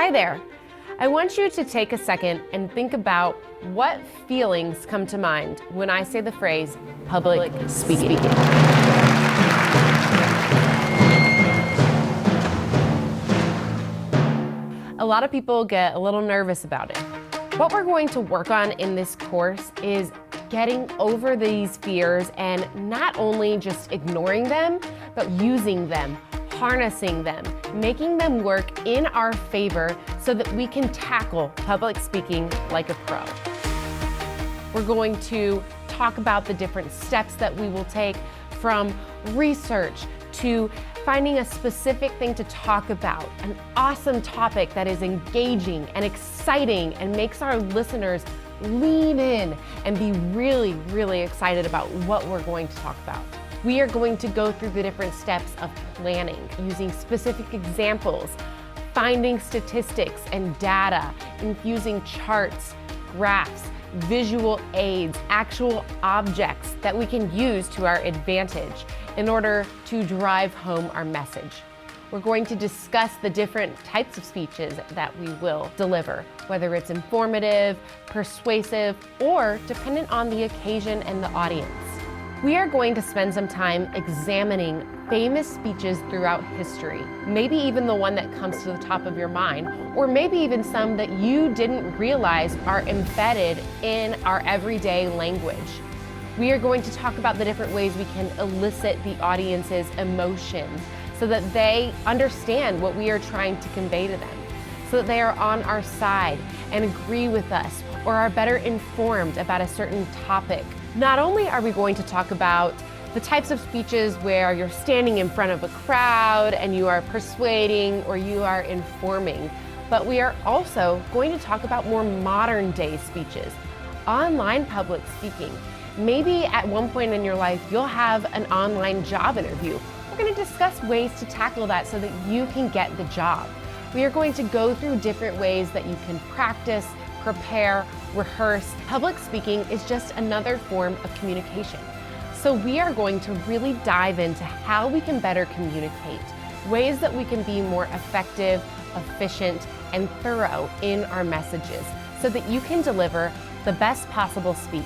Hi there. I want you to take a second and think about what feelings come to mind when I say the phrase public speaking. A lot of people get a little nervous about it. What we're going to work on in this course is getting over these fears and not only just ignoring them, but using them, harnessing them, making them work in our favor so that we can tackle public speaking like a pro. We're going to talk about the different steps that we will take, from research to finding a specific thing to talk about, an awesome topic that is engaging and exciting and makes our listeners lean in and be really, really excited about what we're going to talk about. We are going to go through the different steps of planning, using specific examples, finding statistics and data, infusing charts, graphs, visual aids, actual objects that we can use to our advantage in order to drive home our message. We're going to discuss the different types of speeches that we will deliver, whether it's informative, persuasive, or dependent on the occasion and the audience. We are going to spend some time examining famous speeches throughout history, maybe even the one that comes to the top of your mind, or maybe even some that you didn't realize are embedded in our everyday language. We are going to talk about the different ways we can elicit the audience's emotions so that they understand what we are trying to convey to them, so that they are on our side and agree with us or are better informed about a certain topic. Not only are we going to talk about the types of speeches where you're standing in front of a crowd and you are persuading or you are informing, but we are also going to talk about more modern day speeches, online public speaking. Maybe at one point in your life, you'll have an online job interview. We're going to discuss ways to tackle that so that you can get the job. We are going to go through different ways that you can practice, prepare, rehearse. Public speaking is just another form of communication. So we are going to really dive into how we can better communicate, ways that we can be more effective, efficient, and thorough in our messages so that you can deliver the best possible speech,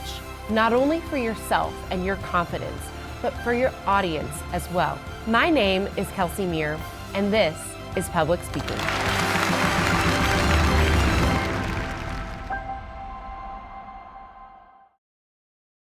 not only for yourself and your confidence, but for your audience as well. My name is Kelsey Muir, and this is Public Speaking.